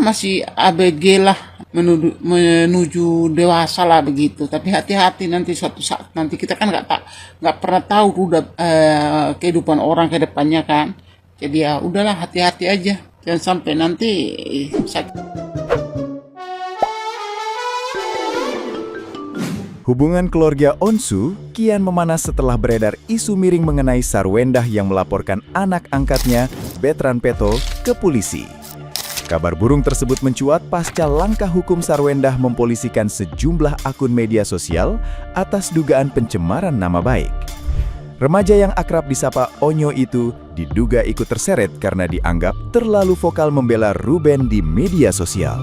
masih ABG lah, menuju dewasa lah begitu. Tapi hati-hati, nanti suatu saat nanti kita kan nggak pernah tahu udah kehidupan orang ke depannya kan. Jadi ya udahlah, hati-hati aja, jangan sampai nanti sakit. Hubungan keluarga Onsu kian memanas setelah beredar isu miring mengenai Sarwendah yang melaporkan anak angkatnya, Betran Peto, ke polisi. Kabar burung tersebut mencuat pasca langkah hukum Sarwendah mempolisikan sejumlah akun media sosial atas dugaan pencemaran nama baik. Remaja yang akrab disapa Onyo itu diduga ikut terseret karena dianggap terlalu vokal membela Ruben di media sosial.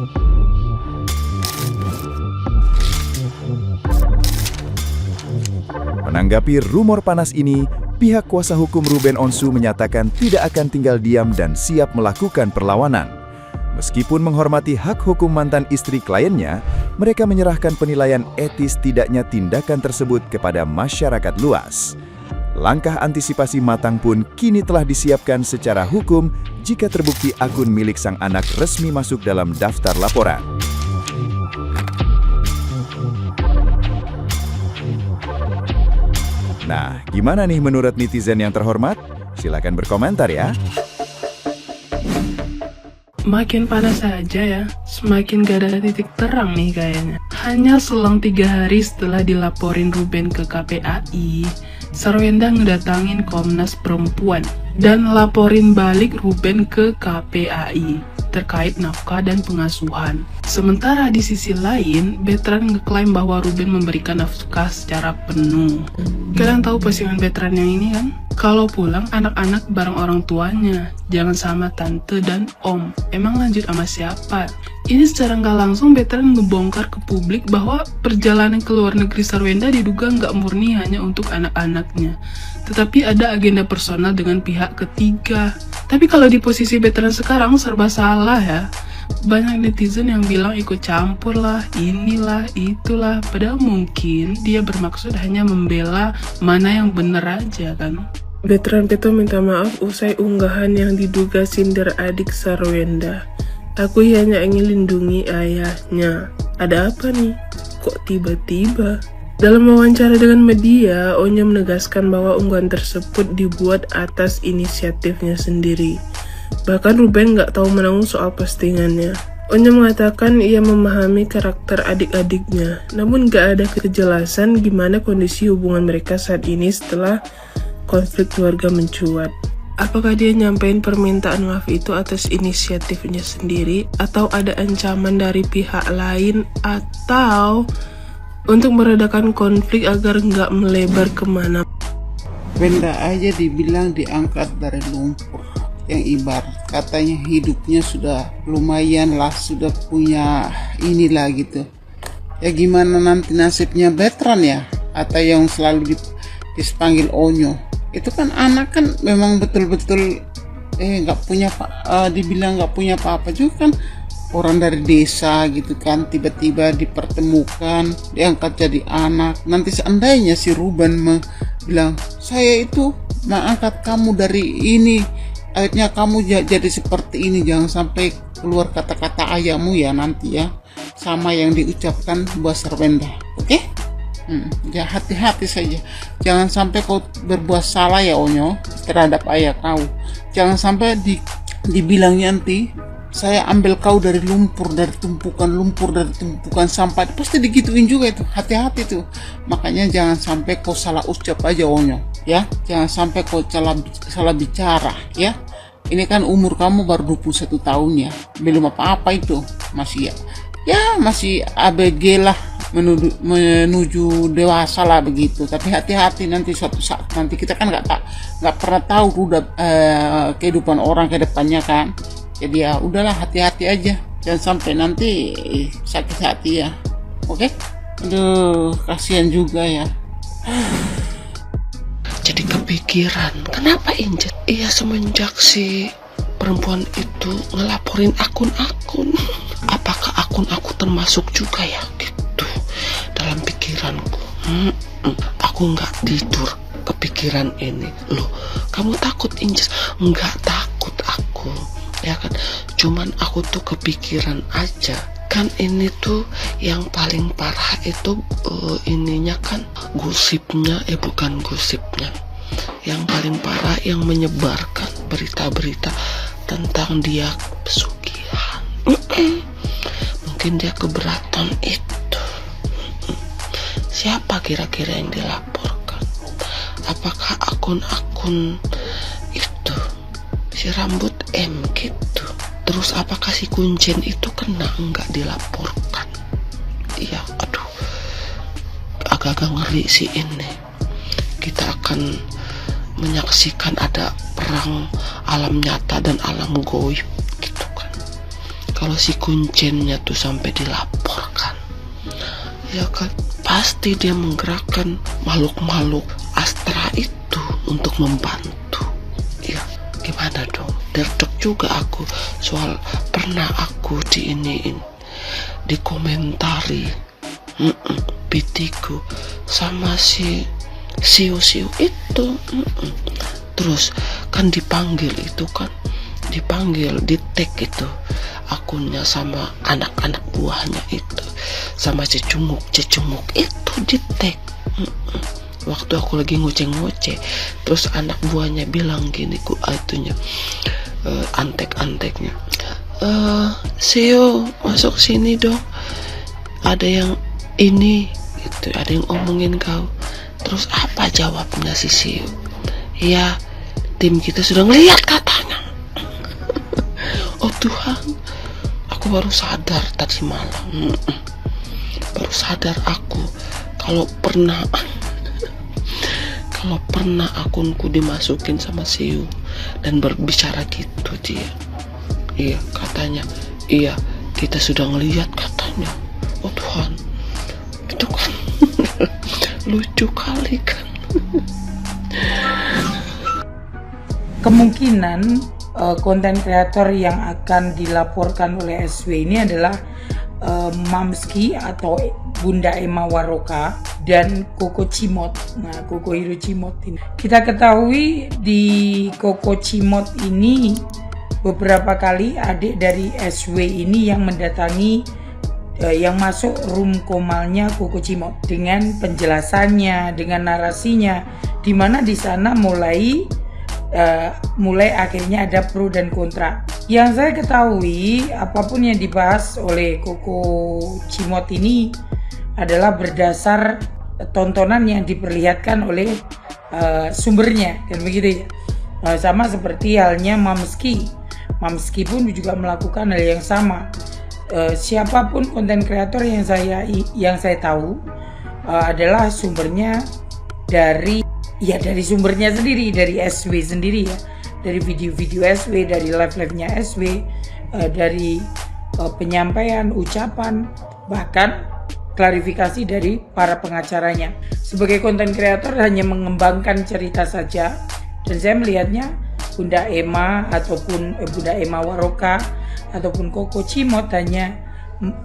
Menanggapi rumor panas ini, pihak kuasa hukum Ruben Onsu menyatakan tidak akan tinggal diam dan siap melakukan perlawanan. Meskipun menghormati hak hukum mantan istri kliennya, mereka menyerahkan penilaian etis tidaknya tindakan tersebut kepada masyarakat luas. Langkah antisipasi matang pun kini telah disiapkan secara hukum jika terbukti akun milik sang anak resmi masuk dalam daftar laporan. Nah, gimana nih menurut netizen yang terhormat? Silakan berkomentar ya. Makin panas saja ya, semakin gak ada titik terang nih kayaknya. Hanya selang 3 hari setelah dilaporin Ruben ke KPAI, Sarwendah ngedatangin Komnas Perempuan dan laporin balik Ruben ke KPAI terkait nafkah dan pengasuhan. Sementara di sisi lain, Betran ngeklaim bahwa Ruben memberikan nafkah secara penuh. Kalian tahu postingan Betran yang ini kan? Kalau pulang anak-anak bareng orang tuanya, jangan sama tante dan om. Emang lanjut sama siapa? Ini secara nggak langsung Betran ngebongkar ke publik bahwa perjalanan ke luar negeri Sarwendah diduga nggak murni hanya untuk anak-anaknya, tetapi ada agenda personal dengan pihak ketiga. Tapi kalau di posisi Betran sekarang serba salah ya. Banyak netizen yang bilang ikut campur lah, inilah, itulah. Padahal mungkin dia bermaksud hanya membela mana yang bener aja kan. Betran Peto minta maaf usai unggahan yang diduga sindir adik Sarwendah. Aku hanya ingin lindungi ayahnya. Ada apa nih? Kok tiba-tiba? Dalam wawancara dengan media, Onyo menegaskan bahwa unggahan tersebut dibuat atas inisiatifnya sendiri. Bahkan Ruben nggak tahu menanggung soal postingannya. Onyo mengatakan ia memahami karakter adik-adiknya, namun nggak ada kejelasan gimana kondisi hubungan mereka saat ini setelah konflik keluarga mencuat. Apakah dia nyampein permintaan maaf itu atas inisiatifnya sendiri, atau ada ancaman dari pihak lain, atau untuk meredakan konflik agar nggak melebar kemana? Benda aja dibilang diangkat dari lumpur, yang ibarat katanya hidupnya sudah lumayan lah, sudah punya inilah gitu. Ya gimana nanti nasibnya Betran ya, atau yang selalu dipanggil Onyo. Itu kan anak kan memang betul-betul nggak punya dibilang nggak punya apa-apa juga kan, orang dari desa gitu kan, tiba-tiba dipertemukan, diangkat jadi anak. Nanti seandainya si Ruben bilang, saya itu mengangkat kamu dari ini, akhirnya kamu jadi seperti ini, jangan sampai keluar kata-kata ayahmu ya nanti ya, sama yang diucapkan buat Sarwendah. Oke? Ya hati-hati saja, jangan sampai kau berbuat salah ya Onyo terhadap ayah kau. Jangan sampai dibilangnya nanti, saya ambil kau dari lumpur, dari tumpukan sampah. Pasti digituin juga itu, hati-hati tuh. Makanya jangan sampai kau salah ucap aja Onyo ya, jangan sampai kau salah bicara ya. Ini kan umur kamu baru 21 tahun ya, belum apa-apa itu, masih masih ABG lah, menuju dewasa lah begitu. Tapi hati-hati, nanti suatu saat nanti kita kan nggak pernah tahu udah kehidupan orang ke depannya kan. Jadi ya udahlah, hati-hati aja, jangan sampai nanti sakit hati ya. Oke? Aduh, kasihan juga ya. Jadi kepikiran, kenapa Injet? Iya, semenjak si perempuan itu ngelaporin akun-akun, apakah akun aku termasuk juga ya gitu dalam pikiranku. Aku nggak tidur kepikiran ini. Loh, kamu takut Injet? Nggak takut aku, ya kan? Cuman aku tuh kepikiran aja, kan ini tuh yang paling parah itu ininya kan gosipnya, bukan gosipnya, yang paling parah yang menyebarkan berita-berita tentang dia pesugihan. Mungkin dia keberatan itu. Siapa kira-kira yang dilaporkan? Apakah akun-akun itu si rambut M gitu? Terus apakah si kuncen itu kena nggak dilaporkan? Iya, aduh, agak-agak ngeri sih ini. Kita akan menyaksikan ada perang alam nyata dan alam goib gitu kan. Kalau si kuncennya tuh sampai dilaporkan, ya kan pasti dia menggerakkan makhluk-makhluk astra itu untuk membantu. Ya, gimana dong? Derdek juga aku, soal pernah aku dikomentari pitiku sama si siu-siu itu. Terus kan dipanggil di tag itu akunnya sama anak-anak buahnya itu, sama cecunguk itu di tag. Waktu aku lagi ngoceh-ngoceh, terus anak buahnya bilang gini antek-anteknya, Sio masuk sini dong, ada yang ini gitu, ada yang omongin kau. Terus apa jawabnya si Sio? Ya, tim kita sudah ngeliat katanya. Oh Tuhan, aku baru sadar tadi malam. Baru sadar aku kalau pernah akunku dimasukin sama Siu dan berbicara gitu dia. Iya, katanya, iya kita sudah ngelihat katanya. Oh Tuhan, itu kan lucu kali kan. Kemungkinan konten kreator yang akan dilaporkan oleh SW ini adalah Mamski atau Bunda Emma Waroka dan Koko Cimot. Nah, Koko Hiro Cimot ini. Kita ketahui di Koko Cimot ini beberapa kali adik dari SW ini yang mendatangi yang masuk room komalnya Koko Cimot dengan penjelasannya, dengan narasinya, di mana di sana mulai akhirnya ada pro dan kontra. Yang saya ketahui, apapun yang dibahas oleh Koko Cimot ini adalah berdasar tontonan yang diperlihatkan oleh sumbernya, dan begitu ya. Sama seperti halnya Mamski pun juga melakukan hal yang sama. Siapapun konten kreator yang saya tahu adalah sumbernya dari sumbernya sendiri, dari SW sendiri ya, dari video-video SW, dari live-nya SW, dari penyampaian ucapan, bahkan klarifikasi dari para pengacaranya. Sebagai konten kreator hanya mengembangkan cerita saja, dan saya melihatnya Bunda Emma ataupun Bunda Emma Waroka ataupun Koko Cimot hanya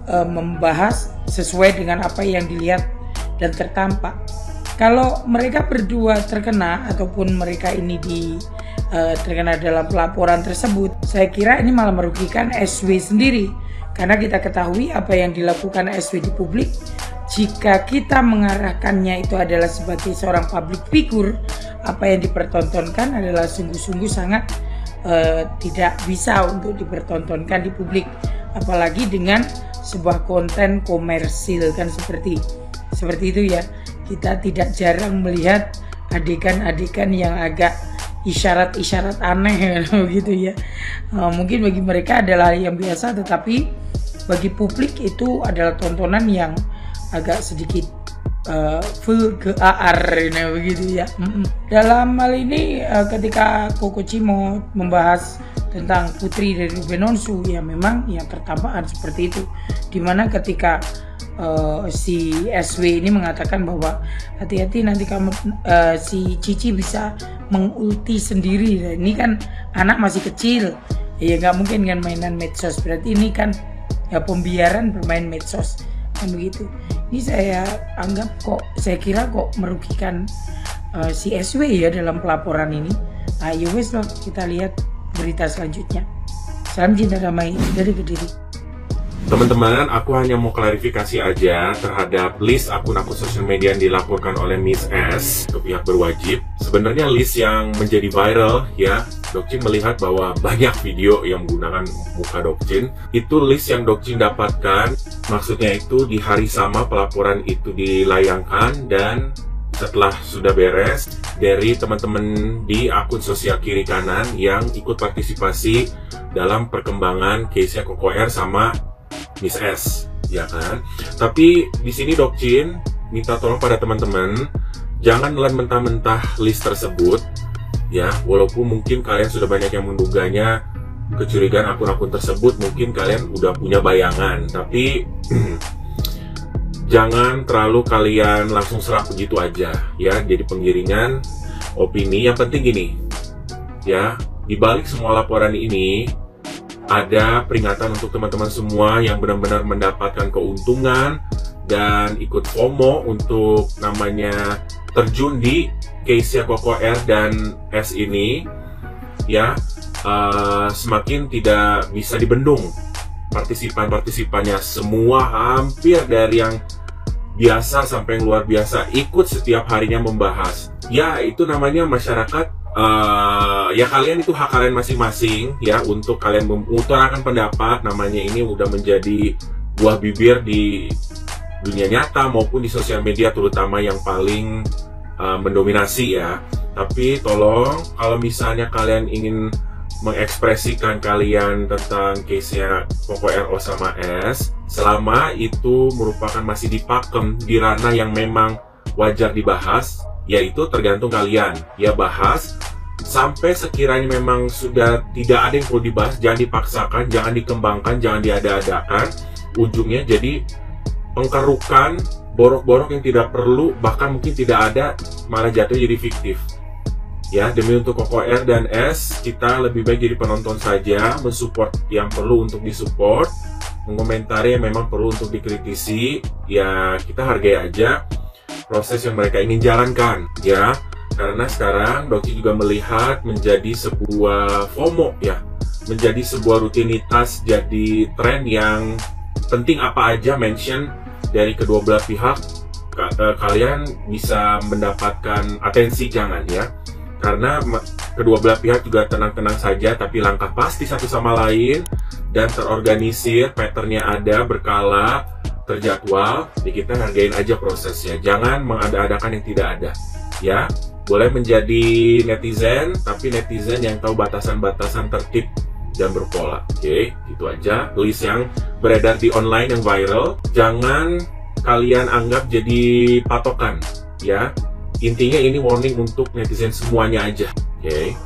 membahas sesuai dengan apa yang dilihat dan tertampak. Kalau mereka berdua terkena ataupun mereka ini terkena dalam pelaporan tersebut, saya kira ini malah merugikan SW sendiri. Karena kita ketahui apa yang dilakukan SW di publik, jika kita mengarahkannya itu adalah sebagai seorang public figure, apa yang dipertontonkan adalah sungguh-sungguh sangat tidak bisa untuk dipertontonkan di publik. Apalagi dengan sebuah konten komersil kan seperti itu ya. Kita tidak jarang melihat adegan-adegan yang agak isyarat-isyarat aneh gitu ya. Mungkin bagi mereka adalah yang biasa, tetapi bagi publik itu adalah tontonan yang agak sedikit vulgar begitu ya. Dalam hal ini ketika Koko Cimot membahas tentang putri dari Ruben Onsu, ya memang yang tertampak seperti itu, dimana ketika si SW ini mengatakan bahwa hati-hati nanti kamu si Cici bisa mengulti sendiri. Nah, ini kan anak masih kecil ya, nggak mungkin kan mainan medsos, berarti ini kan ya pembiaran bermain medsos kan begitu. Ini saya kira kok merugikan si SW ya dalam pelaporan ini. Ayo wes loh, kita lihat berita selanjutnya. Salam cinta damai dari Kediri. Teman-teman, aku hanya mau klarifikasi aja terhadap list akun-akun sosial media yang dilaporkan oleh Miss S ke pihak berwajib. Sebenarnya list yang menjadi viral ya, Dokcin melihat bahwa banyak video yang menggunakan muka Dokcin. Itu list yang Dokcin dapatkan, maksudnya itu di hari sama pelaporan itu dilayangkan, dan setelah sudah beres, dari teman-teman di akun sosial kiri kanan yang ikut partisipasi dalam perkembangan case-nya Koko R sama Miss S, ya kan? Tapi di sini Dokcin minta tolong pada teman-teman, jangan nelan mentah-mentah list tersebut, ya. Walaupun mungkin kalian sudah banyak yang menduganya kecurigaan akun-akun tersebut, mungkin kalian udah punya bayangan, tapi jangan terlalu kalian langsung serah begitu aja, ya. Jadi penggiringan opini. Yang penting gini, ya, di balik semua laporan ini ada peringatan untuk teman-teman semua yang benar-benar mendapatkan keuntungan dan ikut FOMO untuk namanya terjun di case-nya Koko R dan S ini, ya, semakin tidak bisa dibendung partisipan-partisipannya. Semua hampir dari yang biasa sampai yang luar biasa ikut setiap harinya membahas. Ya, itu namanya masyarakat. Ya, kalian itu hak kalian masing-masing ya untuk kalian mengutarakan pendapat. Namanya ini udah menjadi buah bibir di dunia nyata maupun di sosial media, terutama yang paling mendominasi ya. Tapi tolong, kalau misalnya kalian ingin mengekspresikan kalian tentang case-nya Koko RO sama S, selama itu merupakan masih dipakem di ranah yang memang wajar dibahas, yaitu tergantung kalian. Ya, bahas sampai sekiranya memang sudah tidak ada yang perlu dibahas, jangan dipaksakan, jangan dikembangkan, jangan diada-adakan. Ujungnya jadi pengkerukan, borok-borok yang tidak perlu, bahkan mungkin tidak ada, malah jatuh jadi fiktif. Ya, demi untuk Koko R dan S, kita lebih baik jadi penonton saja, mensupport yang perlu untuk disupport, mengomentari yang memang perlu untuk dikritisi. Ya, kita hargai aja proses yang mereka ingin jalankan, ya. Karena sekarang Dokcin juga melihat menjadi sebuah FOMO, ya, menjadi sebuah rutinitas, jadi tren yang penting apa aja mention dari kedua belah pihak, kalian bisa mendapatkan atensi, jangan ya. Karena kedua belah pihak juga tenang-tenang saja, tapi langkah pasti satu sama lain dan terorganisir, patternnya ada, berkala, terjadwal. Jadi kita hargain aja prosesnya, jangan mengada-adakan yang tidak ada, ya. Boleh menjadi netizen, tapi netizen yang tahu batasan-batasan tertib dan berpola. Oke, itu aja list yang beredar di online yang viral. Jangan kalian anggap jadi patokan, ya. Intinya ini warning untuk netizen semuanya aja. Oke.